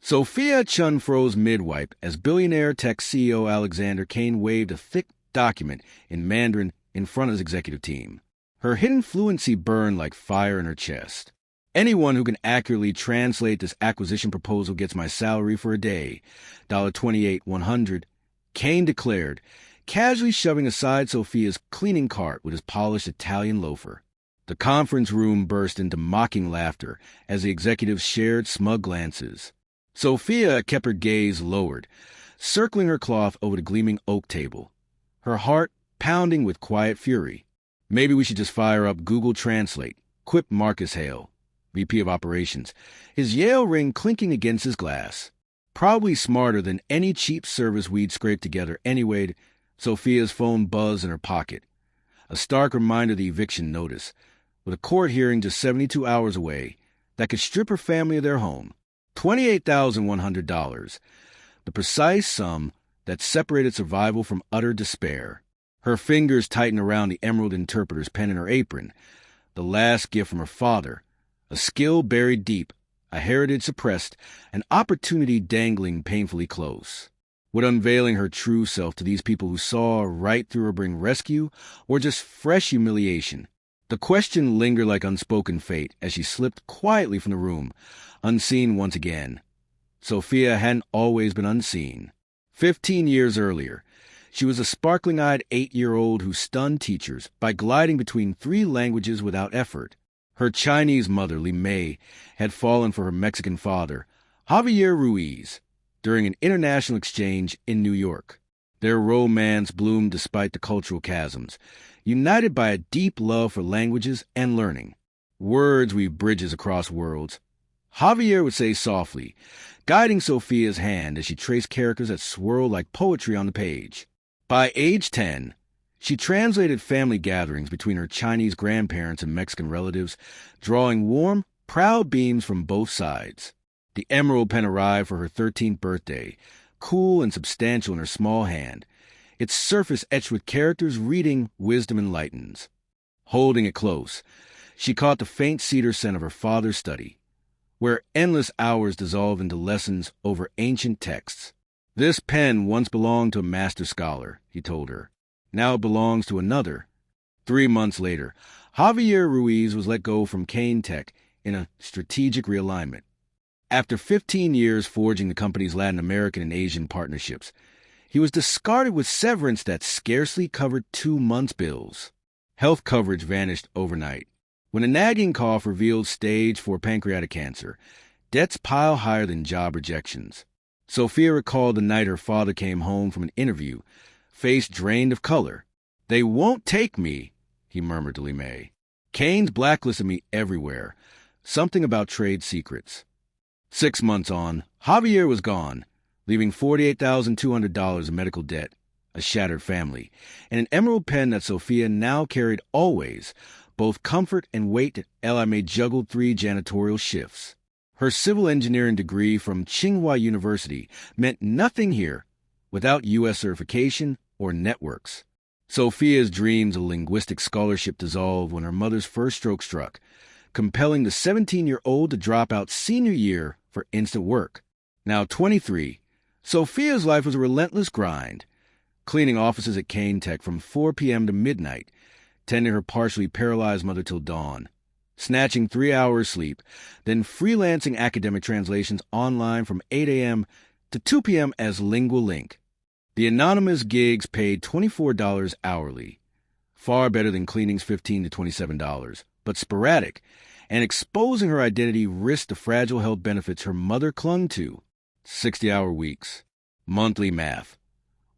Sophia Chun-Fro's midwife as billionaire tech CEO Alexander Kane waved a thick document in Mandarin in front of his executive team. Her hidden fluency burned like fire in her chest. Anyone who can accurately translate this acquisition proposal gets my salary for a day, $28,100, Kane declared, casually shoving aside Sophia's cleaning cart with his polished Italian loafer. The conference room burst into mocking laughter as the executives shared smug glances. Sophia kept her gaze lowered, circling her cloth over the gleaming oak table, her heart pounding with quiet fury. Maybe we should just fire up Google Translate, quipped Marcus Hale, VP of Operations, his Yale ring clinking against his glass. Probably smarter than any cheap service we'd scraped together anyway. Sophia's phone buzzed in her pocket, a stark reminder of the eviction notice, with a court hearing just 72 hours away that could strip her family of their home. $28,100, the precise sum that separated survival from utter despair. Her fingers tightened around the emerald interpreter's pen in her apron, the last gift from her father, a skill buried deep, a heritage suppressed, an opportunity dangling painfully close. Would unveiling her true self to these people who saw right through her bring rescue or just fresh humiliation? The question lingered like unspoken fate as she slipped quietly from the room, unseen once again. Sophia hadn't always been unseen. 15 years earlier, she was a sparkling-eyed 8-year-old who stunned teachers by gliding between 3 languages without effort. Her Chinese mother, Maid, had fallen for her Mexican father, Javier Ruiz, during an international exchange in New York. Their romance bloomed despite the cultural chasms, united by a deep love for languages and learning. Words weave bridges across worlds, Javier would say softly, guiding Sophia's hand as she traced characters that swirled like poetry on the page. By age 10, she translated family gatherings between her Chinese grandparents and Mexican relatives, drawing warm, proud beams from both sides. The emerald pen arrived for her 13th birthday, cool and substantial in her small hand, its surface etched with characters reading Wisdom Enlightens. Holding it close, she caught the faint cedar scent of her father's study, where endless hours dissolve into lessons over ancient texts. This pen once belonged to a master scholar, he told her. Now it belongs to another. 3 months later, Javier Ruiz was let go from Kane Tech in a strategic realignment. After 15 years forging the company's Latin American and Asian partnerships, he was discarded with severance that scarcely covered 2 months' bills. Health coverage vanished overnight. When a nagging cough revealed stage 4 pancreatic cancer, debts pile higher than job rejections. Sophia recalled the night her father came home from an interview, face drained of color. "They won't take me," he murmured to May. "Kane's blacklisted me everywhere. Something about trade secrets." 6 months on, Javier was gone, leaving $48,200 in medical debt, a shattered family, and an emerald pen that Sophia now carried always, both comfort and weight. May juggled 3 janitorial shifts. Her civil engineering degree from Tsinghua University meant nothing here without U.S. certification or networks. Sophia's dreams of linguistic scholarship dissolved when her mother's first stroke struck, compelling the 17-year-old to drop out senior year for instant work. Now 23, Sophia's life was a relentless grind, cleaning offices at Kane Tech from 4 p.m. to midnight, tending her partially paralyzed mother till dawn, snatching 3 hours sleep, then freelancing academic translations online from 8 a.m. to 2 p.m. as Lingua Link. The anonymous gigs paid $24 hourly, far better than cleaning's $15 to $27, but sporadic, and exposing her identity risked the fragile health benefits her mother clung to. 60-hour weeks, monthly math,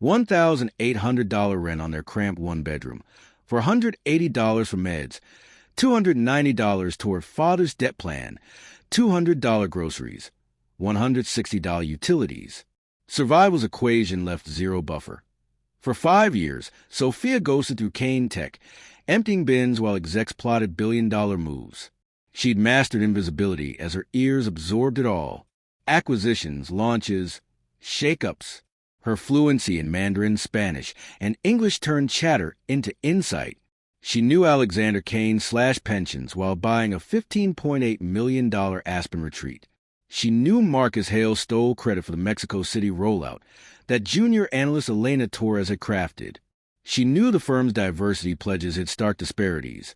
$1,800 rent on their cramped 1-bedroom, for $180 for meds, $290 toward father's debt plan, $200 groceries, $160 utilities. Survival's equation left zero buffer. For 5 years, Sophia ghosted through Kane Tech, emptying bins while execs plotted billion-dollar moves. She'd mastered invisibility as her ears absorbed it all. Acquisitions, launches, shake-ups. Her fluency in Mandarin, Spanish, and English turned chatter into insight. She knew Alexander Kane slashed pensions while buying a $15.8 million Aspen retreat. She knew Marcus Hale stole credit for the Mexico City rollout that junior analyst Elena Torres had crafted. She knew the firm's diversity pledges hit stark disparities.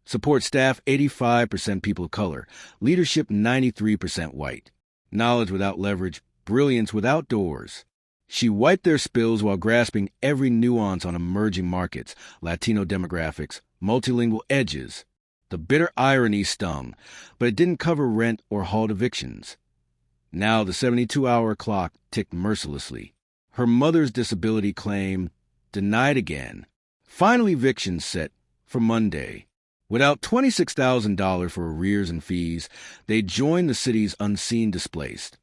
Support staff 85% people of color, leadership 93% white. Knowledge without leverage, brilliance without doors. She wiped their spills while grasping every nuance on emerging markets, Latino demographics, multilingual edges. The bitter irony stung, but it didn't cover rent or halt evictions. Now the 72-hour clock ticked mercilessly. Her mother's disability claim denied again. Final eviction set for Monday. Without $26,000 for arrears and fees, they joined the city's unseen displaced.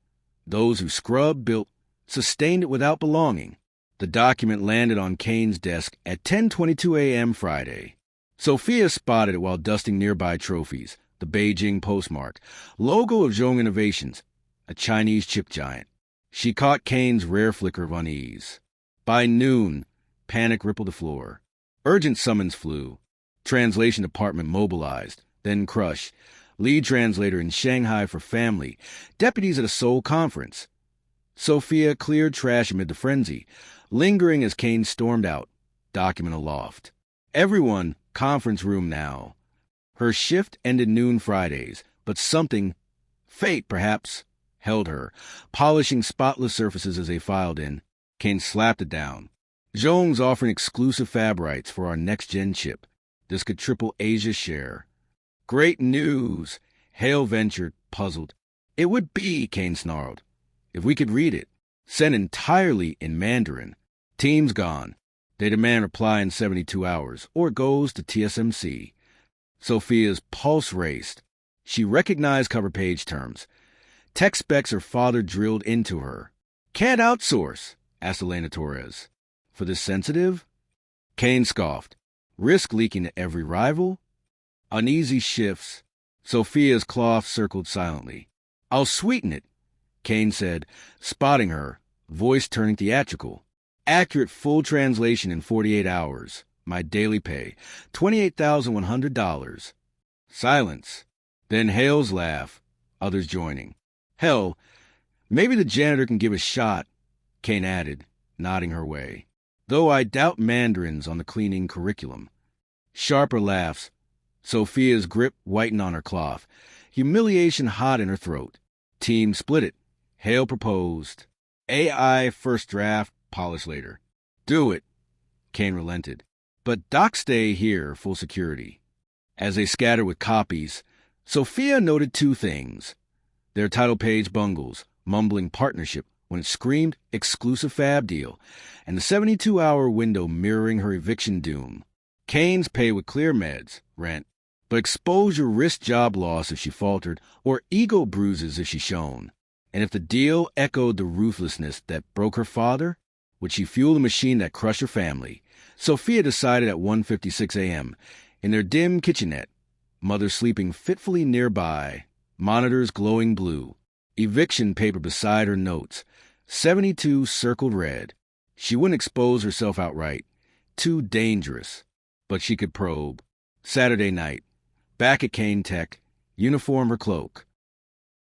Those who scrubbed, built, sustained it without belonging. The document landed on Kane's desk at 10:22 a.m. Friday. Sophia spotted it while dusting nearby trophies, the Beijing postmark, logo of Zhong Innovations, a Chinese chip giant. She caught Kane's rare flicker of unease. By noon, panic rippled the floor. Urgent summons flew. Translation department mobilized, then crushed. Lead translator in Shanghai for family. Deputies at a Seoul conference. Sophia cleared trash amid the frenzy, lingering as Kane stormed out, document aloft. Everyone, conference room now. Her shift ended noon Fridays, but something, fate perhaps, held her, polishing spotless surfaces as they filed in. Kane slapped it down. Zhong's offering exclusive fab rights for our next-gen chip. This could triple Asia's share. Great news! Hale ventured, puzzled. It would be, Kane snarled, if we could read it. Sent entirely in Mandarin. Team's gone. They demand reply in 72 hours, or it goes to TSMC. Sophia's pulse raced. She recognized cover page terms. Tech specs her father drilled into her. Can't outsource, asked Elena Torres. For this sensitive? Kane scoffed. Risk leaking to every rival? Uneasy shifts. Sophia's cloth circled silently. I'll sweeten it, Kane said, spotting her, voice turning theatrical. Accurate full translation in 48 hours. My daily pay, $28,100. Silence. Then Hale's laugh, others joining. Hell, maybe the janitor can give a shot, Kane added, nodding her way. Though I doubt Mandarins on the cleaning curriculum. Sharper laughs. Sophia's grip whitened on her cloth, humiliation hot in her throat. Team split it. Hale proposed. AI first draft, polish later. Do it. Kane relented. But doc stay here, full security. As they scattered with copies, Sophia noted two things. Their title page bungles, mumbling partnership when it screamed exclusive fab deal, and the 72-hour window mirroring her eviction doom. Kane's pay would clear meds, rent, but exposure risked job loss if she faltered, or ego bruises if she shone. And if the deal echoed the ruthlessness that broke her father, would she fuel the machine that crushed her family? Sophia decided at 1:56 a.m., in their dim kitchenette, mother sleeping fitfully nearby, monitors glowing blue, eviction paper beside her notes, 72 circled red. She wouldn't expose herself outright. Too dangerous. But she could probe. Saturday night. Back at Kane Tech. Uniform or cloak.